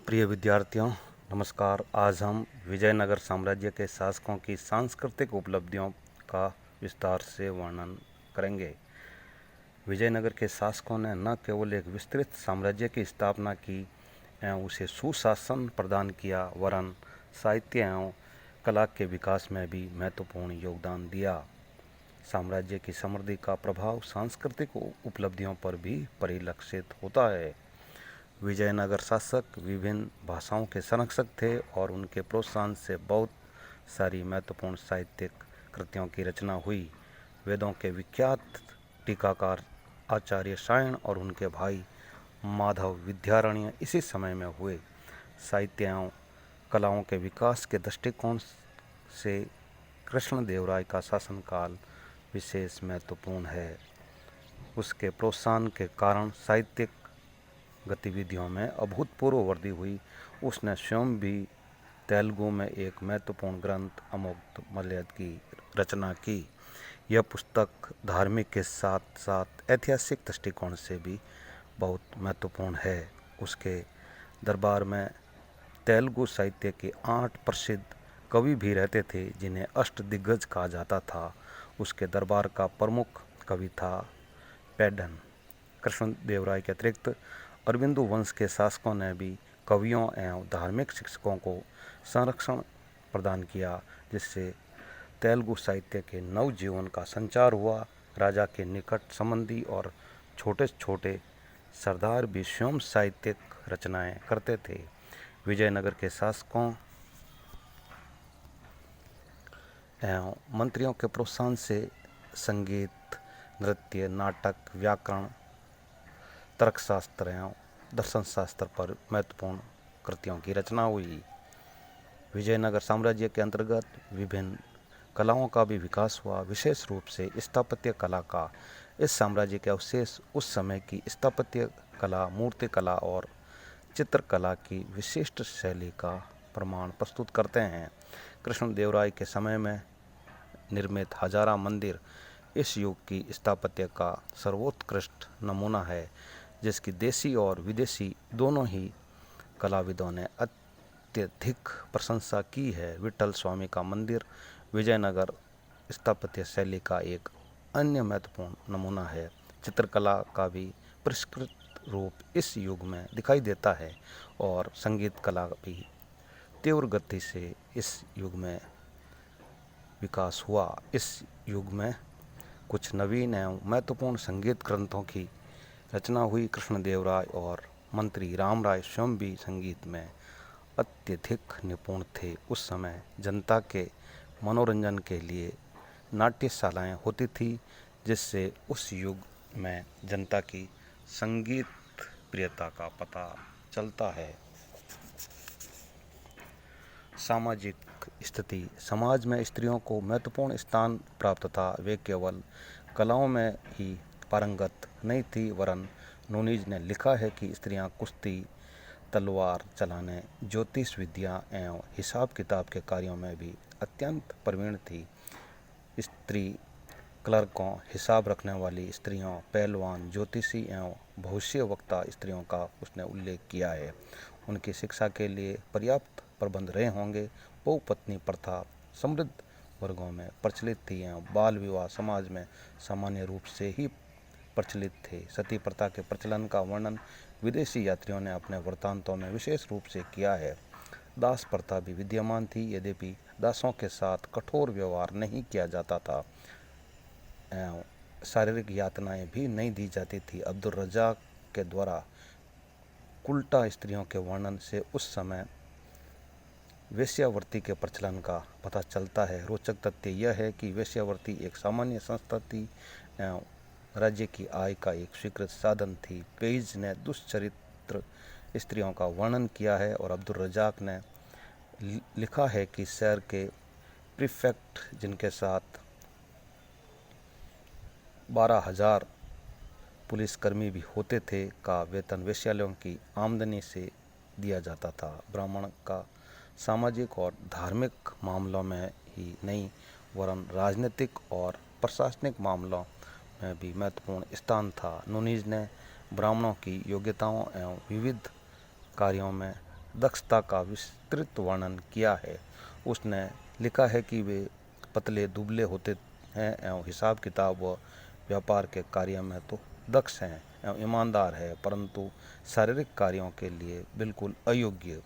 प्रिय विद्यार्थियों, नमस्कार। आज हम विजयनगर साम्राज्य के शासकों की सांस्कृतिक उपलब्धियों का विस्तार से वर्णन करेंगे। विजयनगर के शासकों ने न केवल एक विस्तृत साम्राज्य की स्थापना की एवं उसे सुशासन प्रदान किया, वरन साहित्य एवं कला के विकास में भी महत्वपूर्ण योगदान दिया। साम्राज्य की समृद्धि का प्रभाव सांस्कृतिक उपलब्धियों पर भी परिलक्षित होता है। विजयनगर शासक विभिन्न भाषाओं के संरक्षक थे और उनके प्रोत्साहन से बहुत सारी महत्वपूर्ण साहित्यिक कृतियों की रचना हुई। वेदों के विख्यात टीकाकार आचार्य सायण और उनके भाई माधव विद्यारण्य इसी समय में हुए। साहित्य एवं कलाओं के विकास के दृष्टिकोण से कृष्णदेवराय का शासनकाल विशेष महत्वपूर्ण है। उसके प्रोत्साहन के कारण साहित्यिक गतिविधियों में अभूतपूर्व वृद्धि हुई। उसने स्वयं भी तेलुगु में एक महत्वपूर्ण ग्रंथ अमोघवर्ष की रचना की। यह पुस्तक धार्मिक के साथ साथ ऐतिहासिक दृष्टिकोण से भी बहुत महत्वपूर्ण है। उसके दरबार में तेलुगु साहित्य के 8 प्रसिद्ध कवि भी रहते थे, जिन्हें अष्टदिग्गज कहा जाता था। उसके दरबार का प्रमुख कवि था पेड्डन। कृष्णदेवराय के अतिरिक्त अरविंदु वंश के शासकों ने भी कवियों एवं धार्मिक शिक्षकों को संरक्षण प्रदान किया, जिससे तेलुगु साहित्य के नवजीवन का संचार हुआ। राजा के निकट संबंधी और छोटे छोटे सरदार भी स्वयं साहित्यिक रचनाएं करते थे। विजयनगर के शासकों एवं मंत्रियों के प्रोत्साहन से संगीत, नृत्य, नाटक, व्याकरण, तर्कशास्त्र एवं दर्शन शास्त्र पर महत्वपूर्ण कृतियों की रचना हुई। विजयनगर साम्राज्य के अंतर्गत विभिन्न कलाओं का भी विकास हुआ, विशेष रूप से स्थापत्य कला का। इस साम्राज्य के अवशेष उस समय की स्थापत्य कला, मूर्ति कला और चित्रकला की विशिष्ट शैली का प्रमाण प्रस्तुत करते हैं। कृष्णदेवराय के समय में निर्मित हजारा मंदिर इस युग की स्थापत्य का सर्वोत्कृष्ट नमूना है, जिसकी देशी और विदेशी दोनों ही कलाविदों ने अत्यधिक प्रशंसा की है। विट्ठल स्वामी का मंदिर विजयनगर स्थापत्य शैली का एक अन्य महत्वपूर्ण नमूना है। चित्रकला का भी परिष्कृत रूप इस युग में दिखाई देता है और संगीत कला भी तीव्र गति से इस युग में विकास हुआ। इस युग में कुछ नवीन एवं महत्वपूर्ण संगीत ग्रंथों की रचना हुई। कृष्णदेवराय और मंत्री रामराय स्वयं भी संगीत में अत्यधिक निपुण थे। उस समय जनता के मनोरंजन के लिए नाट्यशालाएं होती थी, जिससे उस युग में जनता की संगीत प्रियता का पता चलता है। सामाजिक स्थिति। समाज में स्त्रियों को महत्वपूर्ण स्थान प्राप्त था। वे केवल कलाओं में ही पारंगत नहीं थी, वरन नूनीज ने लिखा है कि स्त्रियां कुश्ती, तलवार चलाने, ज्योतिष विद्या एवं हिसाब किताब के कार्यों में भी अत्यंत प्रवीण थी। स्त्री क्लर्कों, हिसाब रखने वाली स्त्रियों, पहलवान, ज्योतिषी एवं भविष्यवक्ता स्त्रियों का उसने उल्लेख किया है। उनकी शिक्षा के लिए पर्याप्त प्रबंध रहे होंगे। बहुपत्नी प्रथा समृद्ध वर्गों में प्रचलित थी एवं बाल विवाह समाज में सामान्य रूप से ही प्रचलित थे। सती प्रथा के प्रचलन का वर्णन विदेशी यात्रियों ने अपने वृत्तांतों में विशेष रूप से किया है। दास प्रथा भी विद्यमान थी, यद्यपि दासों के साथ कठोर व्यवहार नहीं किया जाता था एवं शारीरिक यातनाएं भी नहीं दी जाती थी। अब्दुल रज़ाक के द्वारा कुल्टा स्त्रियों के वर्णन से उस समय वेश्यावृत्ति के प्रचलन का पता चलता है। रोचक तथ्य यह है कि वेश्यावृत्ति एक सामान्य संस्था थी एवं राज्य की आय का एक स्वीकृत साधन थी। पेज ने दुष्चरित्र स्त्रियों का वर्णन किया है और अब्दुल रज़ाक ने लिखा है कि शहर के प्रीफेक्ट, जिनके साथ 12,000 पुलिसकर्मी भी होते थे, का वेतन वेश्यालयों की आमदनी से दिया जाता था। ब्राह्मण का सामाजिक और धार्मिक मामलों में ही नहीं, वरन राजनीतिक और प्रशासनिक मामलों में भी महत्वपूर्ण स्थान था। नूनीज ने ब्राह्मणों की योग्यताओं एवं विविध कार्यों में दक्षता का विस्तृत वर्णन किया है। उसने लिखा है कि वे पतले दुबले होते हैं एवं हिसाब किताब व व्यापार के कार्य में तो दक्ष हैं एवं ईमानदार है, परंतु शारीरिक कार्यों के लिए बिल्कुल अयोग्य।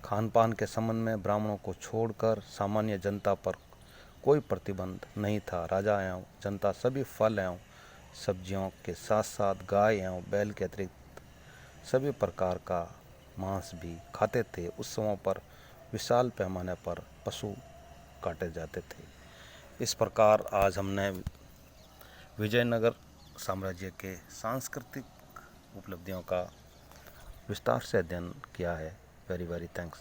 खान पान के संबंध में ब्राह्मणों को छोड़कर सामान्य जनता पर कोई प्रतिबंध नहीं था। राजा एवं जनता सभी फल एवं सब्जियों के साथ साथ गाय एवं बैल के अतिरिक्त सभी प्रकार का मांस भी खाते थे। उत्सवों पर विशाल पैमाने पर पशु काटे जाते थे। इस प्रकार आज हमने विजयनगर साम्राज्य के सांस्कृतिक उपलब्धियों का विस्तार से अध्ययन किया है। Very very thanks.